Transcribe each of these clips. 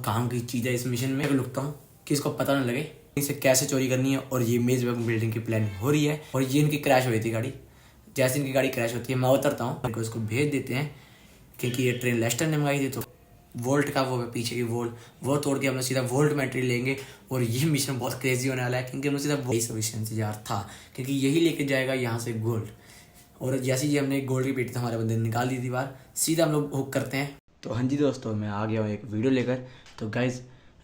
काम की चीज़ है इस मिशन में लुकता हूँ कि इसको पता ना लगे इसे कैसे चोरी करनी है। और ये मेज बिल्डिंग की प्लानिंग हो रही है और ये इनकी क्रैश हुई थी गाड़ी। जैसे इनकी गाड़ी क्रैश होती है मैं उतरता हूँ, इनको इसको भेज देते हैं क्योंकि ये ट्रेन लेस्टर ने मंगाई थी। तो वोल्ट का वो है पीछे की वो तोड़ के हम सीधा वोल्ट में एंट्री लेंगे। और ये मिशन बहुत क्रेजी होने वाला है क्योंकि हम सीधा वही मिशन से यार था क्योंकि यही लेके जाएगा यहाँ से गोल्ड। और जैसे ही हमने गोल्ड की पेटी तो हमारे बंदे ने निकाल दी थी बाहर, सीधा हम लोग हुक करते हैं। तो हाँ जी दोस्तों, मैं आ गया हूँ एक वीडियो लेकर। तो गाइज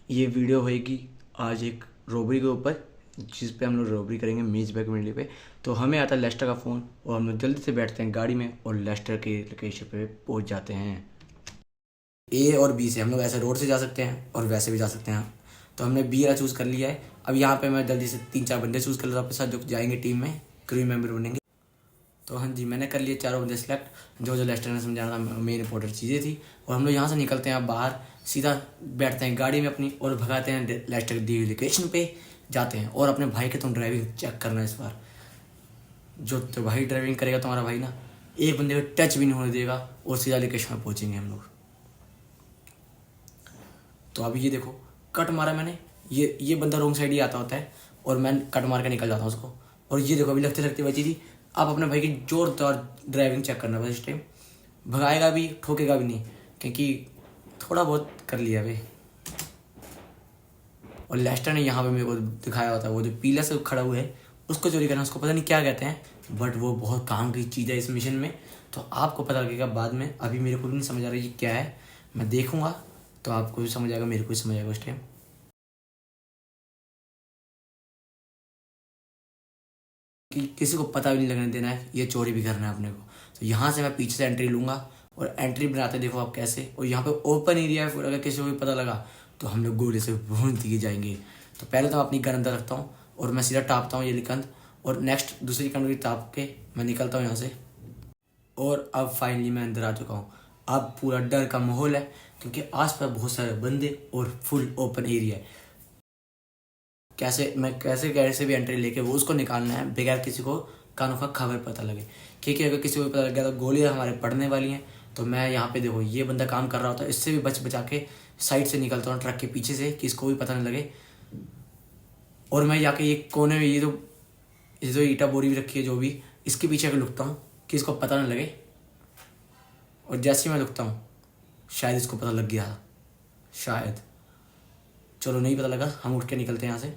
ये वीडियो होएगी आज एक रॉबरी के ऊपर, जिस पे हम लोग रॉबरी करेंगे मेज बैग मिली पे। तो हमें आता है लेस्टर का फ़ोन और हम लोग जल्दी से बैठते हैं गाड़ी में और लेस्टर के लोकेशन पे पहुंच जाते हैं। ए और बी से हम लोग ऐसे रोड से जा सकते हैं और वैसे भी जा सकते हैं। तो हमने बी वाला चूज़ कर लिया है। अब यहाँ पे मैं जल्दी से 3-4 बंदे चूज़ कर रहा हूँ अपने साथ जो जाएंगे टीम में, क्रू मेंबर बनेंगे। तो हाँ जी, मैंने कर लिए 4 बंदे सेलेक्ट जो लेस्टर ने समझाना था मेन इंपॉर्टेंट चीज़ें थी। और हम लोग यहाँ से निकलते हैं अब बाहर, सीधा बैठते हैं गाड़ी में अपनी और भगाते हैं लेस्टर दी हुई लोकेशन पे जाते हैं। और अपने भाई के तुम ड्राइविंग चेक करना इस बार, जो तो भाई ड्राइविंग करेगा तुम्हारा भाई ना एक बंदे को टच भी नहीं होने देगा और सीधा लोकेशन में पहुँचेंगे हम लोग। तो अभी ये देखो कट मारा मैंने, ये बंदा रोंग साइड ही आता होता है और मैं कट मार के निकल जाता हूँ उसको। और ये देखो अभी लगते लगते बची थी। आप अपने भाई की जोरदार ड्राइविंग चेक करना बस इस टाइम, भगाएगा भी ठोकेगा भी नहीं क्योंकि थोड़ा बहुत कर लिया भाई। और लेस्टर ने यहाँ पे मेरे को दिखाया होता है वो जो पीला से खड़ा हुआ है उसको चोरी करना, उसको पता नहीं क्या कहते हैं बट वो बहुत काम की चीज़ है इस मिशन में। तो आपको पता लगेगा बाद में, अभी मेरे को भी नहीं समझ आ रहा ये क्या है, मैं देखूंगा तो आपको भी समझ आएगा, मेरे को भी समझ आएगा उस टाइम। कि किसी को पता भी नहीं लगने देना है ये चोरी भी करना है अपने को। तो यहाँ से मैं पीछे से एंट्री लूँगा और एंट्री बनाते देखो आप कैसे। और यहाँ पे ओपन एरिया है, फिर अगर किसी को भी पता लगा तो हम लोग गोली से भून दिए जाएंगे। तो पहले तो मैं अपनी गन अंदर रखता हूँ और मैं सीधा टापता हूँ ये कंध और नेक्स्ट दूसरी कंध भी टाप के मैं निकलता हूँ यहाँ से। और अब फाइनली मैं अंदर आ चुका हूँ। अब पूरा डर का माहौल है क्योंकि आसपास बहुत सारे बंदे और फुल ओपन एरिया है। कैसे भी एंट्री लेके वो उसको निकालना है बगैर किसी को कानों का खबर पता लगे। क्योंकि अगर किसी को पता लग गया तो गोलियां हमारे पड़ने वाली हैं। तो मैं यहाँ पे देखो ये बंदा काम कर रहा होता है, इससे भी बचा के साइड से निकलता हूँ ट्रक के पीछे से कि इसको भी पता नहीं लगे। और मैं जाके ये कोने में ये जो ईटा बोरी भी रखी है जो भी, इसके पीछे आके लुकता हूँ कि इसको पता नहीं लगे। और जैसे ही मैं लुकता हूँ शायद इसको पता लग गया, शायद, चलो नहीं पता लगा, हम उठ के निकलते हैं यहाँ से।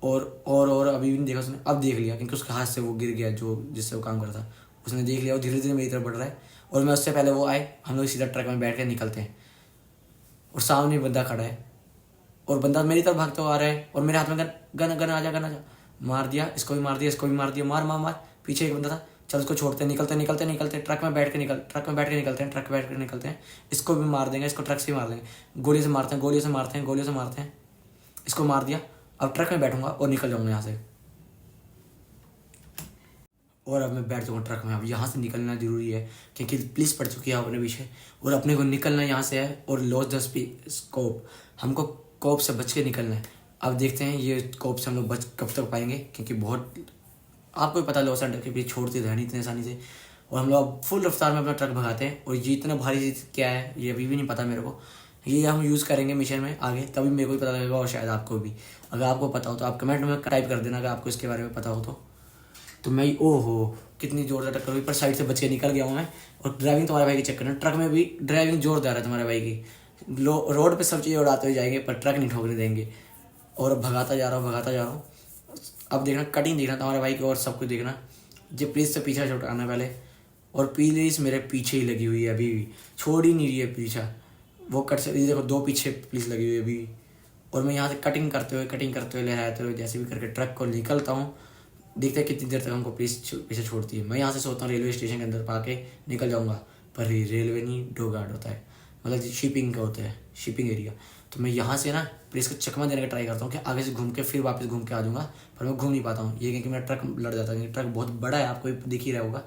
और अभी भी नहीं देखा उसने, अब देख लिया क्योंकि उसके हाथ से वो गिर गया जो जिससे वो काम कर रहा था, उसने देख लिया और धीरे धीरे मेरी तरफ बढ़ रहा है। और मैं उससे पहले वो आए, हम लोग सीधा ट्रक में बैठ कर निकलते हैं। और सामने बंदा खड़ा है और बंदा मेरी तरफ भागता हुआ आ रहा है और मेरे हाथ में गन गन गन आ जा। मार दिया, इसको भी मार दिया, इसको भी मार दिया, मार मार मार। पीछे एक बंदा था, चल उसको छोड़ते निकलते ट्रक में बैठ के निकलते हैं। इसको भी मार देंगे, इसको ट्रक से मार देंगे, गोली से मारते हैं। इसको मार दिया। अब ट्रक में बैठूंगा और निकल जाऊंगा यहाँ से। और अब मैं बैठ जाऊँगा ट्रक में। अब यहाँ से निकलना जरूरी है क्योंकि पुलिस पड़ चुकी है अपने पीछे और अपने को निकलना यहाँ से है। और लॉस द स्कोप, हमको कोप से बच के निकलना है। अब देखते हैं ये कोप से हम लोग बच कब तक पाएंगे क्योंकि बहुत आपको भी पता लॉस एंडर के पीछे छोड़ते थे नहीं इतने आसानी से। और हम लोग अब फुल रफ्तार में अपना ट्रक भगाते हैं। और ये इतना भारी चीज़ क्या है ये अभी भी नहीं पता मेरे को, ये हम यूज़ करेंगे मिशन में आगे, तभी मेरे को भी पता लगेगा और शायद आपको भी। अगर आपको पता हो तो आप कमेंट में टाइप कर देना अगर आपको इसके बारे में पता हो तो मैं ओहो कितनी जोरदार टक्कर हुई पर साइड से बच के निकल गया हूँ मैं। और ड्राइविंग तुम्हारे भाई की चेक करना, ट्रक में भी ड्राइविंग जोरदार है तुम्हारे भाई की। रोड पे सब चीज़ें उड़ाते हुए जाएंगे पर ट्रक नहीं ठोकने देंगे। और भगाता जा रहा हूँ। अब देखना कटिंग देखना तुम्हारे भाई की और सब कुछ देखना। जो पुलिस से पीछा छुड़ाना पहले, और पुलिस मेरे पीछे ही लगी हुई है अभी भी, छोड़ ही नहीं रही है पीछा। वो कट से देखो 2 पीछे पुलिस लगी हुई है अभी। और मैं यहाँ से कटिंग करते हुए लहराते हुए जैसे भी करके ट्रक को निकलता हूँ। देखते हैं कितनी देर तक हमको पुलिस पीछे छोड़ती है। मैं यहाँ से सोचता हूँ रेलवे स्टेशन के अंदर पाके निकल जाऊँगा, पर रेलवे नहीं डो गार्ड होता है, मतलब शिपिंग का होता है, शिपिंग एरिया। तो मैं यहाँ से ना पुलिस को चकमा देने का ट्राई करता हूँ कि आगे से घूम के फिर वापस घूम के आ जाऊँगा, पर मैं घूम नहीं पाता हूँ ये क्योंकि मेरा ट्रक लड़ जाता है क्योंकि ट्रक बहुत बड़ा है, आपको दिख ही रहा होगा।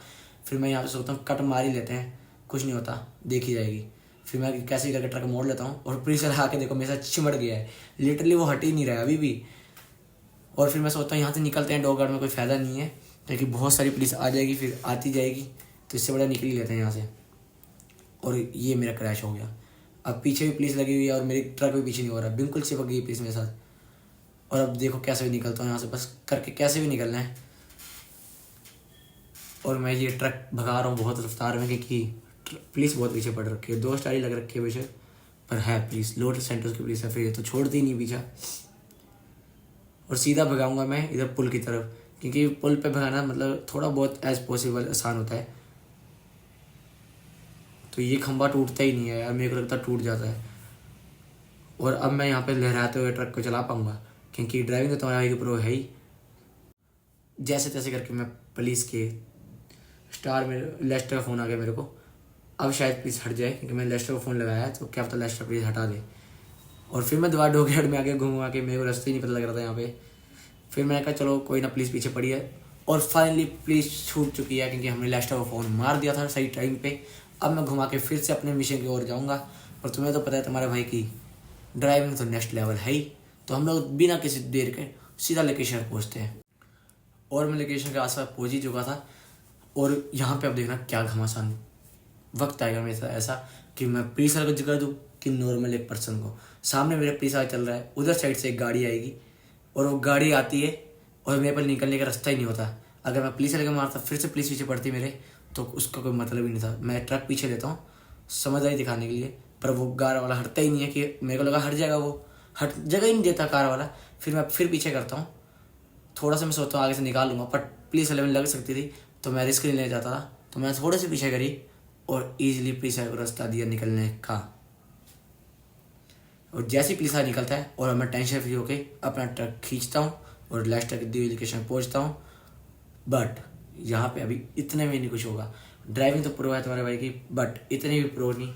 फिर मैं यहाँ पे सोचता हूँ कट मार ही लेते हैं, कुछ नहीं होता, देखी जाएगी। फिर मैं कैसे भी करके ट्रक मोड़ लेता हूँ और पुलिस वाला आके देखो मेरे साथ चिमट गया है, लिटरली वो हट ही नहीं रहा है अभी भी। और फिर मैं सोचता हूँ यहाँ से निकलते हैं, डॉग गार्ड में कोई फ़ायदा नहीं है क्योंकि बहुत सारी पुलिस आ जाएगी फिर आती जाएगी, तो इससे बड़ा निकल ही लेते हैं यहाँ से। और ये मेरा क्रैश हो गया। अब पीछे भी पुलिस लगी हुई है और मेरी ट्रक भी पीछे नहीं हो रहा, बिल्कुल चिपक गई पुलिस मेरे साथ। और अब देखो कैसे भी निकलता हूँ यहाँ से, बस करके कैसे भी निकलना है। और मैं ये ट्रक भगा रहा हूँ बहुत रफ्तार में, क्योंकि पुलिस बहुत पीछे पड़ रखी है, 2 स्टारी लग रखी है पीछे, पर है पुलिस, लोटस सेंटर्स की पुलिस है, फिर ये तो छोड़ती नहीं पीछा। और सीधा भगाऊंगा मैं इधर पुल की तरफ, क्योंकि पुल पे भगाना मतलब थोड़ा बहुत एज पॉसिबल आसान होता है। तो ये खंभा टूटता ही नहीं है यार, मेरे को लगता है टूट जाता है। और अब मैं यहाँ पे लहराते हुए ट्रक को चला पाऊंगा, क्योंकि ड्राइविंग तो तुम्हारा भाई प्रो है ही। जैसे तैसे करके मैं पुलिस के स्टार में लेस्टर का फ़ोन आ गया मेरे को। अब शायद पुलिस हट जाए, क्योंकि मैंने लेस्टर को फ़ोन लगाया है, तो क्या पता लेस्टर पुलिस हटा दे। और फिर मैं दोबारा डोगहेड में आके घूम के, मेरे को रास्ते ही नहीं पता लग रहा था यहाँ पे। फिर मैंने कहा चलो कोई ना, पुलिस पीछे पड़ी है। और फाइनली पुलिस छूट चुकी है, क्योंकि हमने लेस्टर को फ़ोन मार दिया था सही टाइम पे। अब मैं घुमा के फिर से अपने मिशन की ओर जाऊँगा। और तुम्हें तो पता है तुम्हारे भाई की ड्राइविंग तो नेक्स्ट लेवल है ही। तो हम लोग बिना किसी देर के सीधा लोकेशन पर पहुँचते हैं। और मैं लोकेशन के आसपास पहुँच ही चुका था। और यहाँ पे अब देखना क्या घमासान वक्त आएगा मेरे साथ ऐसा, कि मैं पुलिस वाले को जिक्र दूँ कि नॉर्मल एक पर्सन को। सामने मेरे पुलिस वाला चल रहा है, उधर साइड से एक गाड़ी आएगी, और वो गाड़ी आती है और मेरे पर निकलने का रास्ता ही नहीं होता। अगर मैं पुलिस वाले को मारता फिर से पुलिस पीछे पड़ती मेरे, तो उसका कोई मतलब ही नहीं था। मैं ट्रक पीछे लेता हूँ समझदारी दिखाने के लिए, पर वो कार वाला हटता ही नहीं है। कि मेरे को लगा हट जाएगा, वो हट जगह ही नहीं देता कार वाला। फिर मैं फिर पीछे करता हूँ, थोड़ा सा मैं सोचता हूँ आगे से निकाल लूँगा, पर पुलिस वाले में लग सकती थी, तो मैं रिस्क नहीं ले जाता था। तो मैं थोड़े से पीछे करी और ईजिली पुलिस वाले को रास्ता दिया निकलने का। और जैसे ही पुलिस वाला निकलता है और मैं टेंशन फ्री होके अपना ट्रक खींचता हूँ और लेस्टर की दी हुई लोकेशन पहुँचता हूँ। बट यहाँ पे अभी इतने में नहीं कुछ होगा। ड्राइविंग तो प्रो है तुम्हारे भाई की, बट इतने भी प्रो नहीं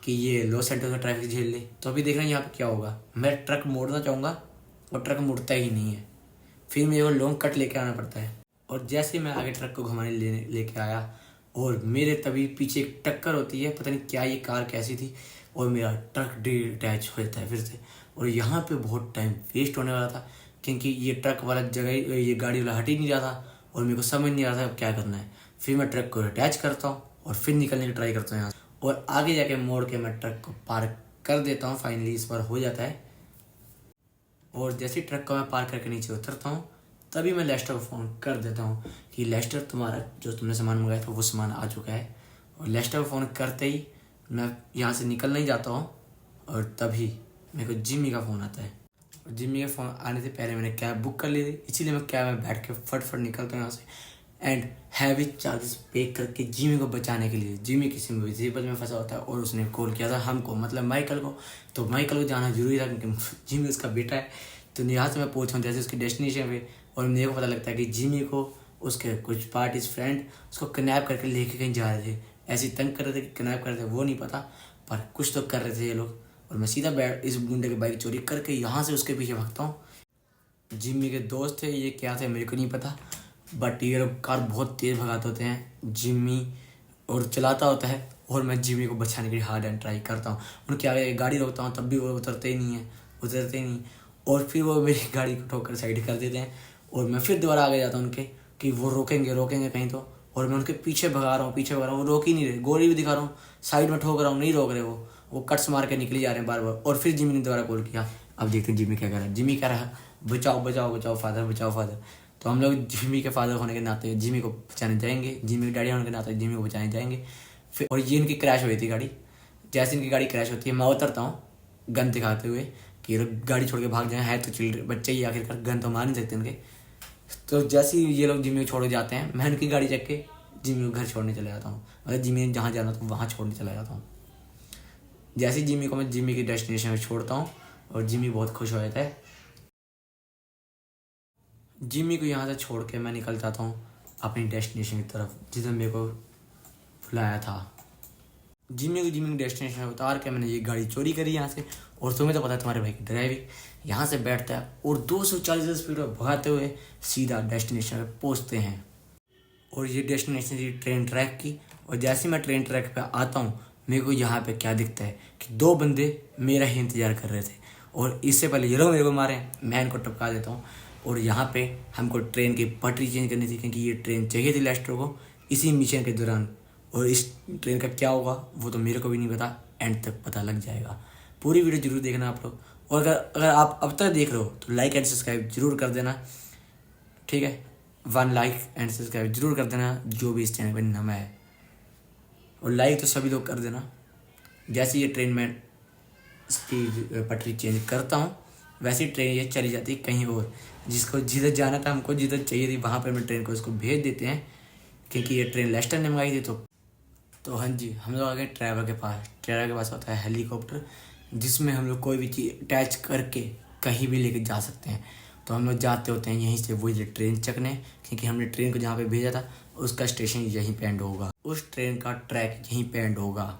कि ये लॉस एंजल्स में ट्रैफिक झेल ले। तो अभी देखना यहाँ पे क्या होगा। मैं ट्रक मोड़ना चाहूँगा और ट्रक मुड़ता ही नहीं है, फिर मेरे को लॉन्ग कट लेके आना पड़ता है। और जैसे ही मैं आगे ट्रक को घुमाने लेके आया, और मेरे तभी पीछे एक टक्कर होती है, पता नहीं क्या ये कार कैसी थी, और मेरा ट्रक डिटैच हो जाता है फिर से। और यहाँ पे बहुत टाइम वेस्ट होने वाला था, क्योंकि ये ट्रक वाला जगह, ये गाड़ी वाला हट ही नहीं रहा था, और मेरे को समझ नहीं आ रहा था अब क्या करना है। फिर मैं ट्रक को अटैच करता हूँ और फिर निकलने की ट्राई करता हूँ यहाँ से, और आगे जाके मोड़ के मैं ट्रक को पार कर देता हूँ। फाइनली इस बार हो जाता है। और जैसे ही ट्रक को मैं पार करके नीचे उतरता हूँ, तभी मैं लेस्टर को फ़ोन कर देता हूँ कि लेस्टर तुम्हारा जो तुमने सामान मंगाया था वो सामान आ चुका है। और लेस्टर को फ़ोन करते ही मैं यहाँ से निकल नहीं जाता हूँ, और तभी मेरे को जिम्मी का फ़ोन आता है। और जिम्मी का फ़ोन आने से पहले मैंने कैब बुक कर ली थी, इसीलिए मैं कैब में बैठ के फटफट निकलता हूँ यहाँ से, एंड हैवी चार्जेस पे करके जिम्मी को बचाने के लिए। जिम्मी किसी मुसीबत में फंसा होता है और उसने कॉल किया था हमको, मतलब माइकल को। तो माइकल को जाना जरूरी था, क्योंकि जिम्मी उसका बेटा है। तो यहाँ से मैं पहुँचा जैसे उसकी डेस्टिनेशन पे, और मेरे को पता लगता है कि जिम्मी को उसके कुछ पार्टीज फ्रेंड उसको किडनैप करके लेके कहीं जा रहे थे। ऐसे तंग कर रहे थे कि किडनैप कर रहे थे वो नहीं पता, पर कुछ तो कर रहे थे ये लोग। और मैं सीधा बैठ इस गुंडे की बाइक चोरी करके यहाँ से उसके पीछे भागता हूँ। जिम्मी के दोस्त थे, ये क्या थे मेरे को नहीं पता, बट ये लोग कार बहुत तेज़ भगाते होते हैं जिम्मी, और चलाता होता है। और मैं जिम्मी को बचाने के लिए हार्ड एंड ट्राई करता हूँ। उनके आगे गाड़ी रोकता हूँ, तब भी वो उतरते ही नहीं। और फिर वो मेरी गाड़ी को ठोकर साइड कर देते हैं, और मैं फिर दोबारा आगे जाता हूँ उनके कि वो रोकेंगे कहीं तो। और मैं उनके पीछे भगा रहा हूँ, वो रोक ही नहीं रहे। गोली भी दिखा रहा हूँ, साइड में ठोक रहा हूँ, नहीं रोक रहे वो कट्स मार के निकली जा रहे हैं बार बार। और फिर जिम्मी ने दोबारा कॉल किया। अब देखते हैं जिम्मी क्या कर रहा है। जिम्मी कह रहा है बचाओ फादर। तो हम लोग जिम्मी के फादर होने के नाते जिम्मी को बचाने जाएंगे, जिम्मी के डैडी होने के नाते जिम्मी को बचाने जाएंगे। फिर और ये इनकी क्रैश हुई थी गाड़ी। जैसे इनकी गाड़ी क्रैश होती है, मैं उतरता हूँ गन दिखाते हुए कि ये लोग गाड़ी छोड़ के भाग जाए, है तो चिल्ड्रन बच्चे ही, आखिरकार गन तो मार नहीं सकते इनके। तो जैसे ही ये लोग जिम्मी को छोड़ जाते हैं, मैं उनकी गाड़ी चेक के जिम्मी को घर छोड़ने चले जाता हूँ। मतलब जिम्मी ने जहाँ जाना था वहाँ छोड़ने चला जाता हूँ। जैसे ही जिम्मी को मैं जिम्मी की डेस्टिनेशन में छोड़ता हूँ, और जिम्मी बहुत खुश हो जाता है। जिम्मी को यहाँ से छोड़ के मैं निकल जाता हूँ अपनी डेस्टिनेशन की तरफ, जिधर मेरे को बुलाया था। जिम्मी की डेस्टिनेशन में उतार के मैंने ये गाड़ी चोरी करी यहाँ से। और तुम्हें तो पता है तुम्हारे भाई की ड्राइविंग, यहाँ से बैठता है और 240 स्पीड में भगाते हुए सीधा डेस्टिनेशन पे पहुँचते हैं। और ये डेस्टिनेशन थी ट्रेन ट्रैक की। और जैसे मैं ट्रेन ट्रैक पे आता हूँ, मेरे को यहाँ पे क्या दिखता है कि 2 बंदे मेरा ही इंतजार कर रहे थे। और इससे पहले ये लोग मेरे को मारे, मैं इनको टपका देता हूँ। और यहाँ पे हमको ट्रेन की पटरी चेंज करनी थी, क्योंकि ये ट्रेन चाहिए थी लेस्टर को इसी मिशन के दौरान। और इस ट्रेन का क्या होगा वो तो मेरे को भी नहीं पता, एंड तक पता लग जाएगा। पूरी वीडियो जरूर देखना आप लोग, और अगर आप अब तक देख रहे हो तो लाइक एंड सब्सक्राइब जरूर कर देना, ठीक है। 1 लाइक एंड सब्सक्राइब जरूर कर देना जो भी इस चैनल पर नया है, और लाइक तो सभी लोग कर देना। जैसे ये ट्रेन में इसकी पटरी चेंज करता हूँ वैसे ही ट्रेन ये चली जाती है कहीं और, जिसको जिधर जाना था, हमको जिधर चाहिए थी वहाँ पर मैं ट्रेन को इसको भेज देते हैं, क्योंकि ये ट्रेन लेस्टर ने मंगाई थी। तो हाँ जी, हम लोग आ गए ड्राइवर के पास। ड्राइवर के पास होता है हेलीकॉप्टर, जिसमें हम लोग कोई भी चीज़ अटैच करके कहीं भी लेके जा सकते हैं। तो हम लोग जाते होते हैं यहीं से वही ट्रेन चकने, क्योंकि हमने ट्रेन को जहाँ पे भेजा था उसका स्टेशन यहीं पे एंड होगा, उस ट्रेन का ट्रैक यहीं पे एंड होगा।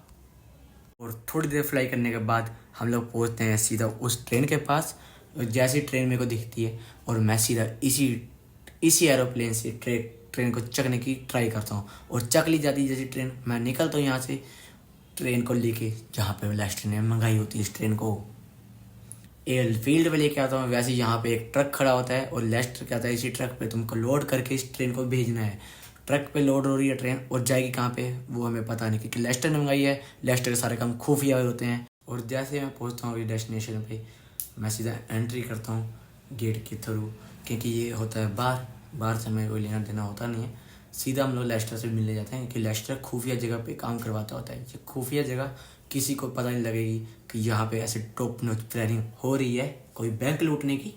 और थोड़ी देर फ्लाई करने के बाद हम लोग पहुँचते हैं सीधा उस ट्रेन के पास। जैसी ट्रेन मेरे को दिखती है और मैं सीधा इसी एरोप्लेन से ट्रेन को चकने की ट्राई करता हूँ, और चक ली जाती है जैसी ट्रेन। मैं निकलता हूँ यहाँ से ट्रेन को लेके जहाँ पे लेस्टर ने मंगाई होती है इस ट्रेन को, एयरफील्ड पे लेके आता हूँ। वैसे यहाँ पे एक ट्रक खड़ा होता है और लेस्टर कहता है इसी ट्रक पे तुमको लोड करके इस ट्रेन को भेजना है। ट्रक पे लोड हो रही है ट्रेन, और जाएगी कहाँ पे वो हमें पता नहीं, क्योंकि लेस्टर ने मंगाई है। लेस्टर के सारे काम खुफिया होते हैं। और जैसे मैं पहुँचता हूँ डेस्टिनेशन पे, मैं सीधा एंट्री करता हूँ गेट के थ्रू, क्योंकि ये होता है बाहर से हमें कोई लेना देना होता नहीं है। सीधा हम लोग लेस्टर से मिलने जाते हैं, क्योंकि लेस्टर खुफिया जगह पे काम करवाता होता है। ये खुफिया जगह किसी को पता नहीं लगेगी कि यहाँ पे ऐसे टॉप नॉच प्लानिंग हो रही है कोई बैंक लूटने की।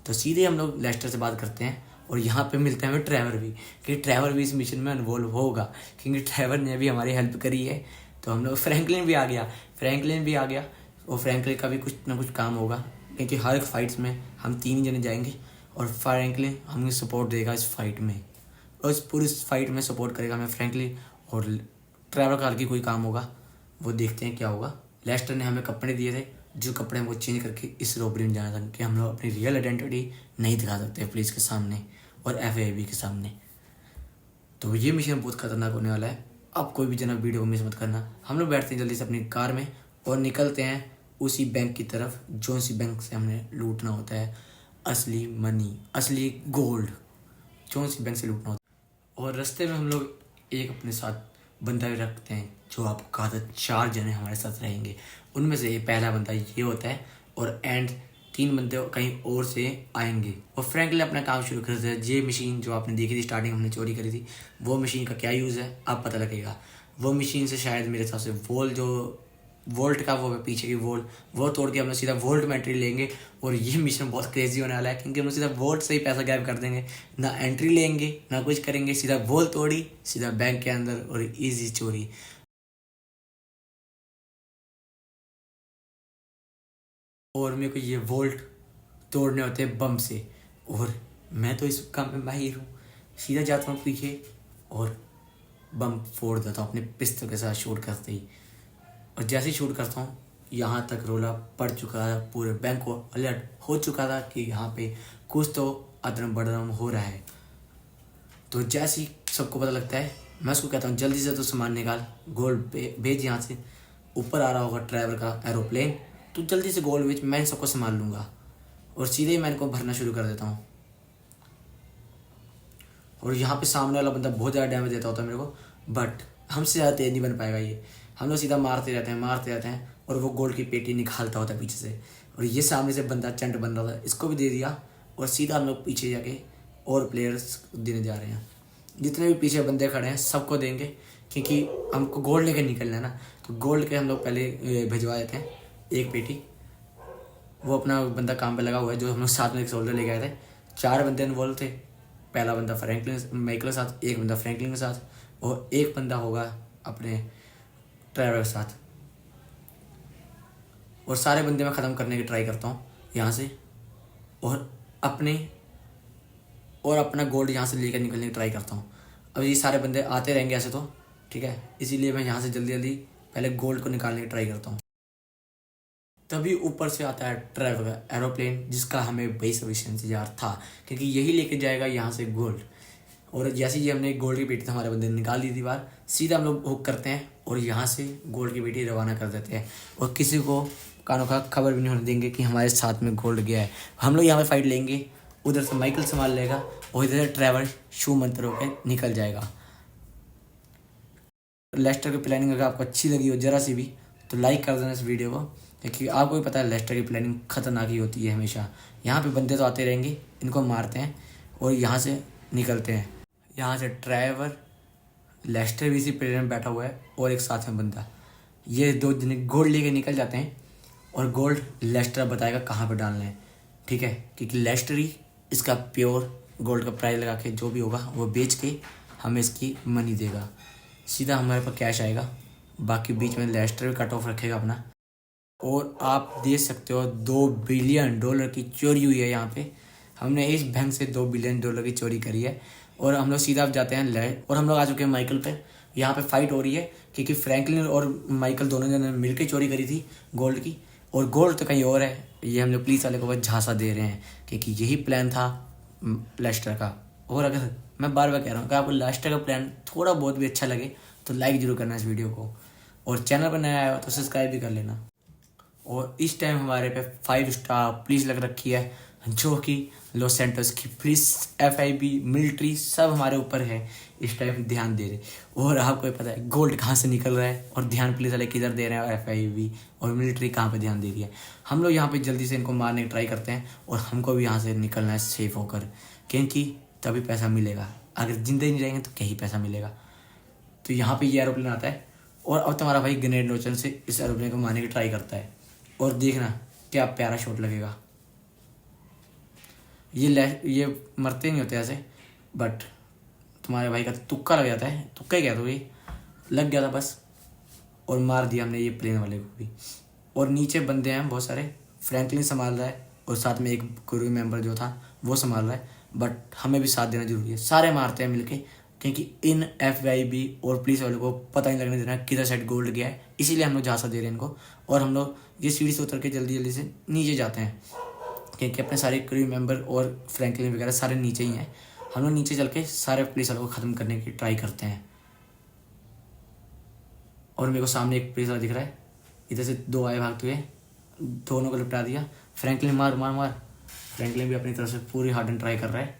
तो सीधे हम लोग लेस्टर से बात करते हैं, और यहाँ पे मिलता है हमें ड्राइवर भी, कि ड्राइवर भी इस मिशन में इन्वॉल्व होगा, क्योंकि ड्राइवर ने भी हमारी हेल्प करी है। तो हम लोग फ्रैंकलिन भी आ गया, और फ्रैंकलिन का भी कुछ ना कुछ काम होगा, क्योंकि हर एक फाइट्स में हम 3 ही जने जाएंगे, और फ्रैंकलिन हमें सपोर्ट देगा इस फाइट में, और इस पूरी फाइट में सपोर्ट करेगा हमें फ्रैंकलिन। और ड्राइवर का हल्की कोई काम होगा, वो देखते हैं क्या होगा। लेस्टर ने हमें कपड़े दिए थे, जो कपड़े हमको चेंज करके इस रॉबरी में जाना था, कि हम लोग अपनी रियल आइडेंटिटी नहीं दिखा सकते पुलिस के सामने और FAB के सामने। तो ये मिशन बहुत खतरनाक होने वाला है। अब कोई भी जना वीडियो को मिस मत करना। हम लोग बैठते हैं जल्दी से अपनी कार में और निकलते हैं उसी बैंक की तरफ, जो सी बैंक से हमने लूटना होता है असली मनी, असली गोल्ड, जो सी बैंक से लूटना होता है। और रास्ते में हम लोग एक अपने साथ बंदा भी रखते हैं, जो आपको कहा था 4 जने हमारे साथ रहेंगे। उनमें से पहला बंदा ये होता है, और एंड 3 बंदे कहीं और से आएंगे। और फ्रैंकलिन अपना काम शुरू कर देता है। ये मशीन जो आपने देखी थी स्टार्टिंग हमने चोरी करी थी, वो मशीन का क्या यूज़ है अब पता लगेगा। वो मशीन से शायद मेरे हिसाब से वोल्ट का वो पीछे की वो तोड़ के हम लोग सीधा वोल्ट में एंट्री लेंगे। और ये मिशन बहुत क्रेजी होने वाला है, क्योंकि हम लोग सीधा वोल्ट से ही पैसा गायब कर देंगे, ना एंट्री लेंगे ना कुछ करेंगे, सीधा वोल्ट तोड़ी सीधा बैंक के अंदर और ईजी चोरी। और मेरे को ये वोल्ट तोड़ने होते हैं बम से, और मैं तो इस काम में माहिर हूँ। सीधा जाता हूँ पीछे और बम फोड़ देता हूँ अपने पिस्तौल के साथ शूट करते ही। और जैसे ही शूट करता हूँ यहाँ तक रोला पड़ चुका था, पूरे बैंक को अलर्ट हो चुका था कि यहाँ पे कुछ तो अदरम बदरम हो रहा है। तो जैसे ही सबको पता लगता है, मैं उसको कहता हूँ जल्दी से तो सामान निकाल, गोल्ड भेज यहाँ से। ऊपर आ रहा होगा ड्राइवर का एरोप्लेन, तो जल्दी से गोल्ड भेज, मैं इन सबको संभाल लूँगा। और सीधे ही मैं इनको भरना शुरू कर देता हूँ। और यहाँ पे सामने वाला बंदा बहुत ज़्यादा डैमेज देता होता है मेरे को, बट हमसे ज़्यादा तेज नहीं बन पाएगा ये। हम लोग सीधा मारते रहते हैं, और वो गोल्ड की पेटी निकालता होता है पीछे से। और ये सामने से बंदा चंट बन रहा था, इसको भी दे दिया। और सीधा हम लोग पीछे जाके और प्लेयर्स देने जा रहे हैं। जितने भी पीछे बंदे खड़े हैं सबको देंगे, क्योंकि हमको गोल्ड लेकर निकलना है ना। तो गोल्ड के हम लोग पहले भिजवा देते हैं एक पेटी। वो अपना बंदा काम पे लगा हुआ है, जो हम लोग साथ में एक सोल्डर लेके आए थे। 4 बंदे इन्वॉल्व थे। पहला बंदा माइकल के साथ, एक बंदा फ्रैंकलिन के साथ, और एक बंदा होगा अपने ड्राइवर के साथ। और सारे बंदे मैं ख़त्म करने की ट्राई करता हूँ यहाँ से, और अपना गोल्ड यहाँ से लेकर निकलने की ट्राई करता हूँ। अब ये सारे बंदे आते रहेंगे ऐसे तो ठीक है, इसीलिए मैं यहाँ से जल्दी जल्दी पहले गोल्ड को निकालने की ट्राई करता हूँ। तभी ऊपर से आता है ड्राइवर का एरोप्लेन, जिसका हमें बेसब्री से इंतजार था, क्योंकि यही लेके जाएगा यहाँ से गोल्ड। और जैसे ही हमने गोल्ड की पेटी हमारे बंदे ने निकाल दी थी बाहर, सीधा हम लोग हुक करते हैं और यहाँ से गोल्ड की पेटी रवाना कर देते हैं। और किसी को कानों का खबर भी नहीं होने देंगे कि हमारे साथ में गोल्ड गया है। हम लोग यहाँ पे फाइट लेंगे, उधर से माइकल संभाल लेगा, और इधर से ड्राइवर शू मंत्र होकर निकल जाएगा। लेस्टर की प्लानिंग अगर आपको अच्छी लगी हो जरा सी भी तो लाइक कर देना इस वीडियो को, क्योंकि आपको भी पता है लेस्टर की प्लानिंग खतरनाक ही होती है हमेशा। यहाँ पे बंदे तो आते रहेंगे, इनको मारते हैं और यहाँ से निकलते हैं। यहाँ से ड्राइवर, लेस्टर भी इसी प्लेन में बैठा हुआ है और एक साथ में बंदा, ये दो जने गोल्ड लेके निकल जाते हैं और गोल्ड लेस्टर बताएगा कहाँ पे डालना है, ठीक है, क्योंकि लेस्टर ही इसका प्योर गोल्ड का प्राइस लगा के जो भी होगा वो बेच के हमें इसकी मनी देगा, सीधा हमारे पास कैश आएगा। बाकी बीच में लेस्टर भी कट ऑफ रखेगा अपना। और आप देख सकते हो $2 बिलियन की चोरी हुई है यहाँ पे। हमने इस बैंक से $2 बिलियन की चोरी करी है। और हम लोग सीधा अब जाते हैं और हम लोग आ चुके हैं माइकल पे। यहाँ पे फाइट हो रही है क्योंकि फ्रैंकलिन और माइकल दोनों जने मिलकर चोरी करी थी गोल्ड की, और गोल्ड तो कहीं और है। ये हम लोग पुलिस वाले को बस झांसा दे रहे हैं क्योंकि यही प्लान था लेस्टर का। और अगर मैं बार बार कह रहा हूँ कि आपको लेस्टर का प्लान थोड़ा बहुत भी अच्छा लगे तो लाइक जरूर करना इस वीडियो को, और चैनल पर नया आया हो तो सब्सक्राइब भी कर लेना। और इस टाइम हमारे पे 5 स्टार पुलिस लग रखी है, जो कि लॉस सैंटोस की पुलिस, FIB, मिलिट्री सब हमारे ऊपर है इस टाइम, ध्यान दे रहे। और आपको ये पता है गोल्ड कहाँ से निकल रहा है और ध्यान पुलिस वाले किधर दे रहे हैं, और FIB और मिलिट्री कहाँ पे ध्यान दे रही है। हम लोग यहाँ पे जल्दी से इनको मारने की ट्राई करते हैं और हमको भी यहाँ से निकलना है सेफ होकर, क्योंकि तभी पैसा मिलेगा। अगर जिंदगी नहीं रहेंगे तो क्या ही पैसा मिलेगा। तो यहाँ पे ये एरोप्लेन आता है और अब तुम्हारा भाई ग्रेनेड लॉन्चर से इस एरोप्लेन को मारने की ट्राई करता है, और देखना क्या प्यारा शॉट लगेगा। ये मरते नहीं होते ऐसे, बट तुम्हारे भाई का तुक्का लग जाता है, तुक्का ही क्या तो ये लग गया था बस, और मार दिया हमने ये प्लेन वाले को भी। और नीचे बंदे हैं बहुत सारे, फ्रैंकलिन संभाल रहा है और साथ में एक क्रू मेंबर जो था वो संभाल रहा है, बट हमें भी साथ देना जरूरी है। सारे मारते हैं मिलके, क्योंकि इन FIB और पुलिस वालों को पता नहीं लगने देना किधर साइड गोल्ड गया है, इसीलिए हम लोग झांसा दे रहे हैं इनको। और हम लोग ये सीढ़ी से उतर के जल्दी जल्दी से नीचे जाते हैं, क्योंकि अपने सारे क्रू मेंबर और फ्रैंकलिन वगैरह सारे नीचे ही हैं। हम लोग नीचे चल के सारे पुलिस वालों को ख़त्म करने की ट्राई करते हैं। और मेरे को सामने एक पुलिस वाला दिख रहा है, इधर से 2 आए भागते हुए, दोनों को लिपटा दिया। फ्रैंकलिन मार मार मार, फ्रैंकलिन भी अपनी तरफ से पूरी हार्ड एंड ट्राई कर रहा है।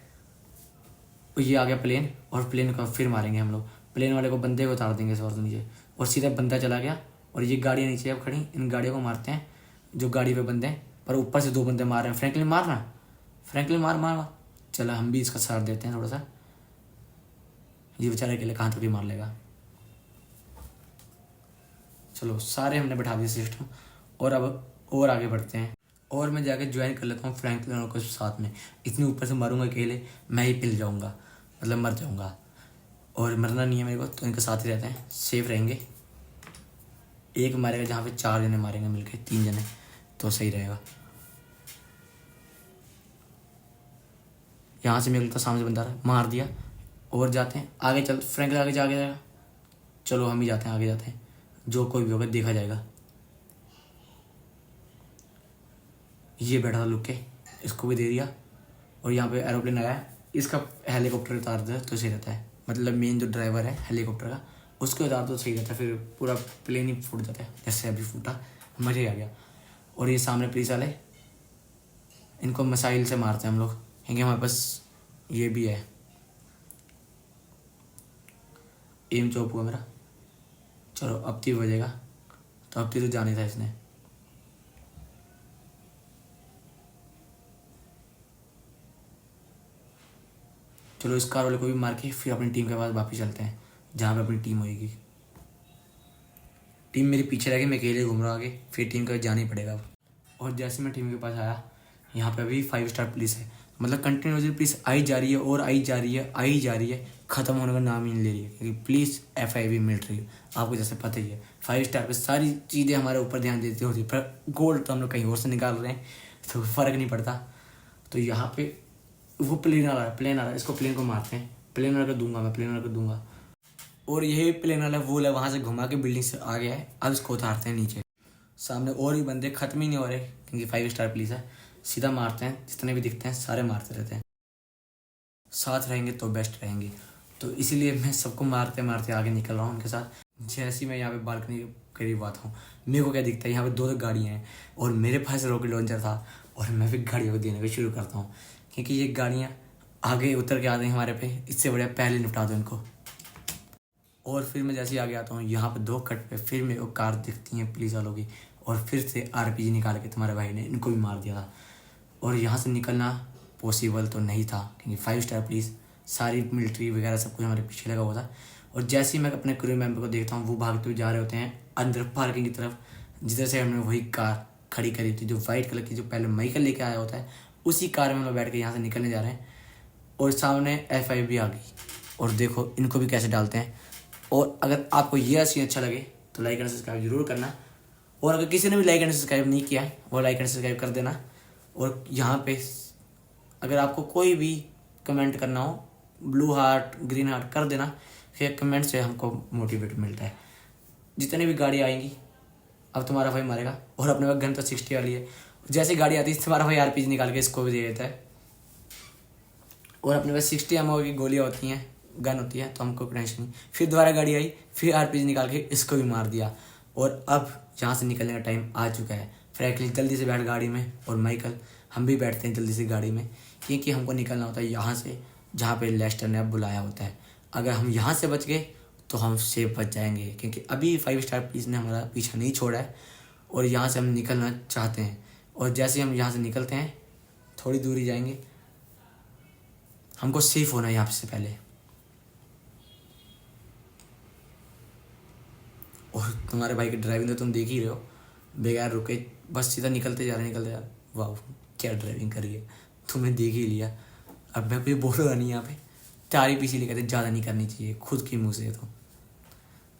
ये आ गया प्लेन, और प्लेन को फिर मारेंगे हम लोग। प्लेन वाले को बंदे को उतार देंगे सवार नीचे, और सीधा बंदा चला गया। और ये गाड़ियाँ नीचे अब खड़ी, इन गाड़ियों को मारते हैं जो गाड़ी पे बंदे हैं, पर ऊपर से 2 बंदे मार रहे हैं। फ्रैंकलिन मारना, फ्रैंकलिन मार मार मार। चला हम भी इसका साथ देते हैं थोड़ा सा, ये बेचारे के लिए कहाँ तक भी मार लेगा। चलो सारे हमने बैठा दिए सिस्टम, और अब और आगे बढ़ते हैं। और मैं जाके ज्वाइन कर लेता हूँ फ्रैंकलिन को साथ में। इतनी ऊपर से मारूंगा अकेले, मैं ही पिल जाऊँगा, मतलब मर जाऊँगा। और मरना नहीं है मेरे को, तो इनके साथ ही रहते हैं, सेफ रहेंगे। एक मारेगा जहाँ पे 4 जने मारेंगे मिलके, 3 जने, तो सही रहेगा। यहाँ से मेरे को सामने से बंदा मार दिया, और जाते हैं आगे। चल फ्रैंकलिन आगे जाएगा, चलो हम ही जाते हैं, आगे जाते हैं, जो कोई भी होगा देखा जाएगा। ये बैठा था लुक के, इसको भी दे दिया। और यहाँ पे एरोप्लेन आया, इसका हेलीकॉप्टर उतार दे तो सही रहता है, मतलब मेन जो ड्राइवर है हेलीकॉप्टर का उसको उतार दो सही रहता है, फिर पूरा प्लेन ही फूट जाता है जैसे अभी फूटा, मज़ा ही आ गया। और ये सामने पुलिस वाले, इनको मिसाइल से मारते हैं हम लोग, क्योंकि हमारे पास ये भी है, एम चौप हुआ मेरा। चलो अब तीर बजेगा, तो अब तीर तो जाने था इसने। चलो इस कार वाले को भी मार के फिर अपनी टीम के पास वापस चलते हैं, जहाँ पे अपनी टीम होएगी। टीम मेरे पीछे रह गई, मैं अकेले घूम रहा आगे, फिर टीम का जाना ही पड़ेगा अब। और जैसे मैं टीम के पास आया, यहाँ पे अभी 5 स्टार पुलिस है, मतलब कंटिन्यूसली पुलिस आई जा रही है और आई जा रही है, आई जा रही है, ख़त्म होने का नाम ही नहीं ले रही है। क्योंकि पुलिस, FIB, मिलिट्री, आपको जैसे पता ही है 5 स्टार पे सारी चीज़ें हमारे ऊपर ध्यान देती होती है, पर गोल्ड तो हम लोग कहीं और से निकाल रहे हैं, तो फ़र्क नहीं पड़ता। तो यहाँ पे वो प्लेन आ रहा है, प्लेन आ रहा है, इसको प्लेन को मारते हैं। प्लेन वाले को दूंगा मैं, प्लेन वाले को दूंगा। और यही प्लेन वाला वो है, वहाँ से घुमा के बिल्डिंग से आ गया है, अब इसको उतारते हैं नीचे। सामने और भी बंदे ख़त्म ही नहीं हो रहे, क्योंकि 5 स्टार पुलिस है, सीधा मारते हैं, जितने भी दिखते हैं सारे मारते रहते हैं। साथ रहेंगे तो बेस्ट रहेंगे, तो इसीलिए मैं सबको मारते मारते आगे निकल रहा हूँ उनके साथ। जैसे ही मैं यहाँ पे बालकनी के करीब आता हूँ, मेरे को क्या दिखता है, यहाँ पे 2 गाड़ियाँ हैं और मेरे पास रॉकेट लॉन्चर था, और मैं फिर गाड़ियों को देने को शुरू करता हूँ, क्योंकि ये गाड़ियाँ आगे उतर के आते हैं हमारे पे, इससे बढ़िया पहले निपटा दो इनको। और फिर मैं जैसे ही आगे आता हूँ यहाँ पे 2 कट पे फिर मेरे को कार दिखती है पुलिस वालों की, और फिर से आरपीजी निकाल के तुम्हारे भाई ने इनको भी मार दिया था। और यहाँ से निकलना पॉसिबल तो नहीं था क्योंकि 5 स्टार पुलिस सारी मिलिट्री वगैरह सब कुछ हमारे पीछे लगा हुआ था। और जैसे ही मैं अपने क्रू मेंबर को देखता हूँ वो भागते हुए जा रहे होते हैं अंदर पार्किंग की तरफ, जिधर से हमने वही कार खड़ी करी थी जो वाइट कलर की, जो पहले माइकल लेके आया होता है, उसी कार में हम लोग बैठ के यहाँ से निकलने जा रहे हैं। और सामने FI भी आ गई, और देखो इनको भी कैसे डालते हैं। और अगर आपको ये सीन अच्छा लगे तो लाइक एंड सब्सक्राइब जरूर करना, और अगर किसी ने भी लाइक एंड सब्सक्राइब नहीं किया वो लाइक एंड सब्सक्राइब कर देना। और यहाँ पे अगर आपको कोई भी कमेंट करना हो, ब्लू हार्ट ग्रीन हार्ट कर देना, फिर कमेंट से हमको मोटिवेट मिलता है। जितनी भी गाड़ी आएंगी अब तुम्हारा भाई मारेगा, और अपने पास गन तो 60 वाली है, जैसे गाड़ी आती है तुम्हारा भाई आरपीजी निकाल के इसको भी दे देता है। और अपने पास 60 एमओ की गोलियाँ होती हैं, गन होती है, तो हमको टेंशन नहीं। फिर दोबारा गाड़ी आई, फिर आरपीजी निकाल के इसको भी मार दिया। और अब यहाँ से निकलने का टाइम आ चुका है। फ्रैंकलिन जल्दी से बैठ गाड़ी में, और माइकल हम भी बैठते हैं जल्दी से गाड़ी में, क्योंकि हमको निकलना होता है यहाँ से जहाँ पे लेस्टर ने अब बुलाया होता है। अगर हम यहाँ से बच गए तो हम सेफ बच जाएंगे, क्योंकि अभी 5 स्टार पुलिस ने हमारा पीछा नहीं छोड़ा है, और यहाँ से हम निकलना चाहते हैं। और जैसे हम यहाँ से निकलते हैं थोड़ी दूरी जाएंगे, हमको सेफ होना है यहाँ से पहले। और तुम्हारे भाई की ड्राइविंग तो तुम देख ही रहे हो, बेकार रुके बस सीधा निकलते जा रहे। वाह क्या ड्राइविंग करी है, तुम्हें देख ही लिया। अब मैं कुछ बोलूँगा नहीं यहाँ पे, तारीफ इसीलिए कहते ज़्यादा नहीं करनी चाहिए खुद की मुँह से। तो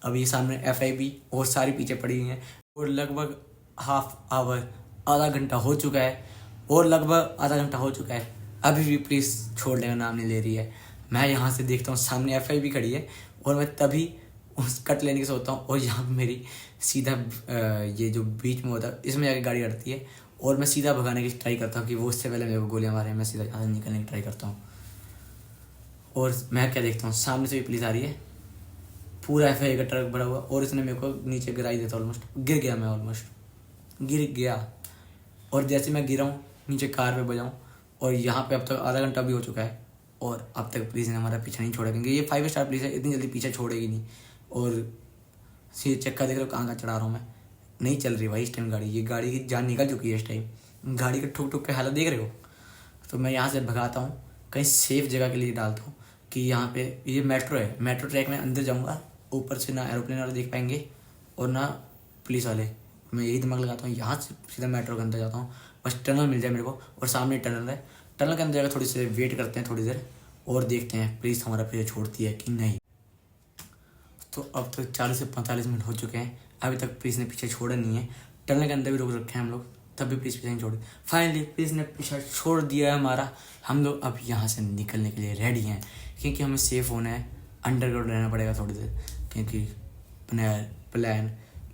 अब ये सामने FIB और सारी पीछे पड़ी हुई हैं, और लगभग हाफ आवर आधा घंटा हो चुका है, और लगभग आधा घंटा हो चुका है, अभी भी पुलिस छोड़ने का नाम नहीं ले रही है। मैं यहाँ से देखता हूँ सामने FIB खड़ी है, और मैं तभी उस कट लेने की सोचता हूँ, और यहाँ पे मेरी सीधा ये जो बीच में होता है इसमें जाके गाड़ी अड़ती है, और मैं सीधा भगाने की ट्राई करता हूँ कि वो उससे पहले मेरे को गोलियाँ मारे। मैं सीधा यहाँ से निकलने की ट्राई करता हूँ, और मैं क्या देखता हूँ सामने से भी पुलिस आ रही है, पूरा FIB का ट्रक भरा हुआ, और इसने मेरे को नीचे गिरा ही देता। ऑलमोस्ट गिर गया मैं, ऑलमोस्ट गिर गया। और जैसे मैं गिरा हूँ नीचे कार पे बजाऊँ, और यहाँ पे अब तक आधा घंटा भी हो चुका है, और अब तक पुलिस ने हमारा पीछा नहीं छोड़ा, क्योंकि ये 5 स्टार पुलिस है, इतनी जल्दी पीछा छोड़ेगी नहीं। और ये चक्का देख रहे हो कहाँ चढ़ा रहा हूँ मैं, नहीं चल रही भाई इस टाइम गाड़ी, ये गाड़ी की जान निकल चुकी है इस टाइम। गाड़ी के ठुक ठुक के हालत देख रहे हो। तो मैं यहाँ से भगाता हूँ, कहीं सेफ जगह के लिए डालता हूँ कि यहाँ पे ये मेट्रो है, मेट्रो ट्रैक में अंदर जाऊँगा, ऊपर से ना एरोप्लेन वाले देख पाएंगे और ना पुलिस वाले। मैं यही दिमाग लगाता हूँ, यहाँ से सीधा मेट्रो के अंदर जाता हूँ, बस टनल मिल जाए मेरे को, और सामने टनल है, टनल के अंदर जाकर थोड़ी सी वेट करते हैं थोड़ी देर, और देखते हैं पुलिस हमारा पीछे छोड़ती है कि नहीं। तो अब तक 40 से 45 मिनट हो चुके हैं, अभी तक पुलिस ने पीछे छोड़ा नहीं है। टनल के अंदर भी रोक रखे हैं हम लोग, तब भी पुलिस पीछे नहीं छोड़ी। फाइनली पुलिस ने पीछा छोड़ दिया है हमारा। हम लोग अब यहाँ से निकलने के लिए रेडी हैं, क्योंकि हमें सेफ होना है, अंडरग्राउंड रहना पड़ेगा थोड़ी देर, क्योंकि प्लान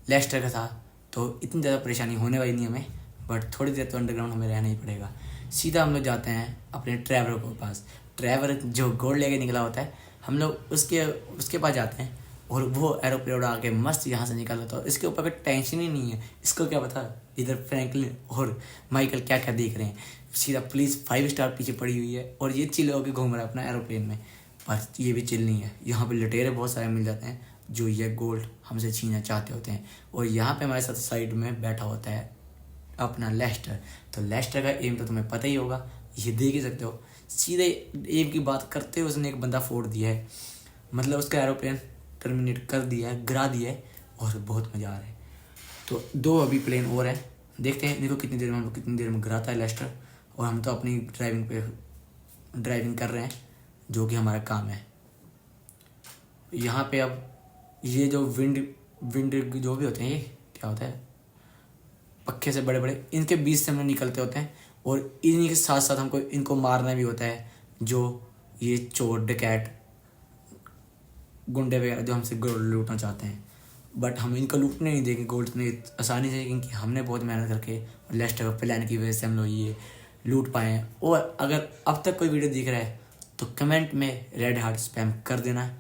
लेस्टर का था तो इतनी ज़्यादा परेशानी होने वाली नहीं हमें, बट थोड़ी देर तो अंडरग्राउंड हमें रहना ही पड़ेगा। सीधा हम लोग जाते हैं अपने ड्राइवर के पास, ड्राइवर जो गोल्ड लेके निकला होता है, हम लोग उसके पास जाते हैं, और वो एरोप्लेन उड़ा के मस्त यहाँ से निकल जाता है। इसके ऊपर कोई टेंशन ही नहीं है, इसको क्या पता इधर फ्रैंकलिन और माइकल क्या क्या देख रहे हैं। सीधा पुलिस 5 स्टार पीछे पड़ी हुई है, और ये चिल होकर घूम रहा है अपना एरोप्लेन में, पर ये भी चिल नहीं है। यहाँ पे लुटेरे बहुत सारे मिल जाते हैं जो ये गोल्ड हमसे छीनना चाहते होते हैं। और यहाँ पे हमारे साथ साइड में बैठा होता है अपना लेस्टर। तो लेस्टर का एम तो तुम्हें पता ही होगा, ये देख ही सकते हो, सीधे एम की बात करते हुए उसने एक बंदा फोड़ दिया है, मतलब उसका एरोप्लेन टर्मिनेट कर दिया है, गिरा दिया है, और बहुत मज़ा आ रहा है। तो 2 अभी प्लेन और हैं, देखते हैं देखो कितनी देर में गिराता है लेस्टर। और हम तो अपनी ड्राइविंग कर रहे हैं, जो कि हमारा काम है। यहाँ पे अब ये जो विंड जो भी होते हैं, ये क्या होता है, पक्के से बड़े बड़े, इनके बीच से हम निकलते होते हैं, और इन्हीं के साथ साथ हमको इनको मारना भी होता है, जो ये चोर डकैत गुंडे वगैरह जो हमसे गोल्ड लूटना चाहते हैं। बट हम इनको लूटने नहीं देंगे गोल्ड इतनी आसानी से, क्योंकि हमने बहुत मेहनत करके लेस्टर प्लान की वजह से हम लोग ये लूट पाए हैं। और अगर अब तक कोई वीडियो दिख रहा है तो कमेंट में रेड हार्ट स्पैम कर देना,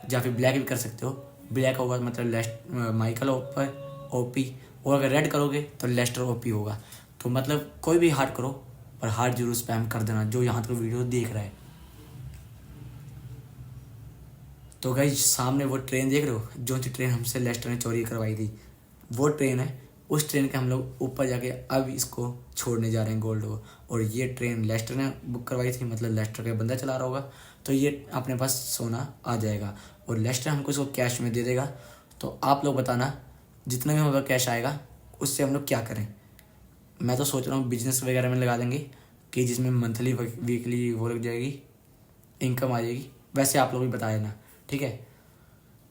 या फिर ब्लैक भी कर सकते हो। ब्लैक होगा मतलब माइकल OP, और अगर रेड करोगे तो लेस्टर OP होगा। तो मतलब कोई भी हार्ट करो, पर हार्ट जरूर स्पैम कर देना जो यहाँ तक वीडियो देख रहा है। तो गाइज सामने वो ट्रेन देख रहे हो, जो सी ट्रेन हमसे लेस्टर ने चोरी करवाई थी, वो ट्रेन है। उस ट्रेन के हम लोग ऊपर जाके अब इसको छोड़ने जा रहे हैं गोल्ड को। और ये ट्रेन लेस्टर ने बुक करवाई थी, मतलब लेस्टर का बंदा चला रहा होगा, तो ये अपने पास सोना आ जाएगा और लेस्टर हमको इसको कैश में दे देगा। तो आप लोग बताना जितना भी हमारे कैश आएगा उससे हम लोग क्या करें। मैं तो सोच रहा हूँ बिजनेस वगैरह में लगा देंगे कि जिसमें मंथली वीकली वो लग जाएगी, इनकम आ जाएगी। वैसे आप लोग भी बता देना, ठीक है।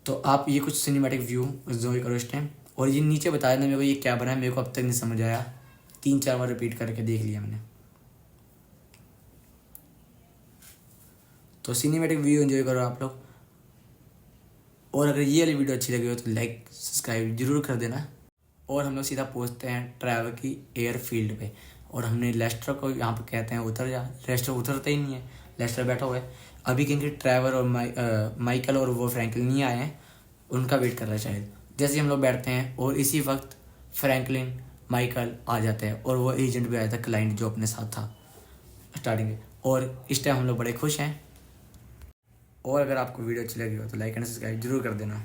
तो आप ये कुछ सिनेमैटिक व्यू एंजॉय करो इस टाइम। और ये नीचे बता देना मेरे को ये क्या बना है, मेरे को अब तक नहीं समझ आया, 3-4 बार रिपीट करके देख लिया मैंने। तो सिनेमैटिक व्यू एंजॉय करो आप लोग। और अगर ये वाली वीडियो अच्छी लगी हो तो लाइक सब्सक्राइब जरूर कर देना। और हम लोग सीधा पहुँचते हैं ट्रैवल की एयरफील्ड पे। और हमने लेस्टर को यहाँ पे कहते हैं उतर जा, लेस्टर उतरता ही नहीं है, लेस्टर बैठा हुआ है अभी, क्योंकि ट्रैवल और माइकल और वो फ्रैंकलिन नहीं आए हैं, उनका वेट कर रहा है शायद। जैसे ही हम लोग बैठते हैं और इसी वक्त फ्रैंकलिन माइकल आ जाते हैं और वो एजेंट भी आया था, क्लाइंट जो अपने साथ था स्टार्टिंग में। और इस टाइम हम लोग बड़े खुश हैं। और अगर आपको वीडियो अच्छी लगी हो तो लाइक एंड सब्सक्राइब जरूर कर देना।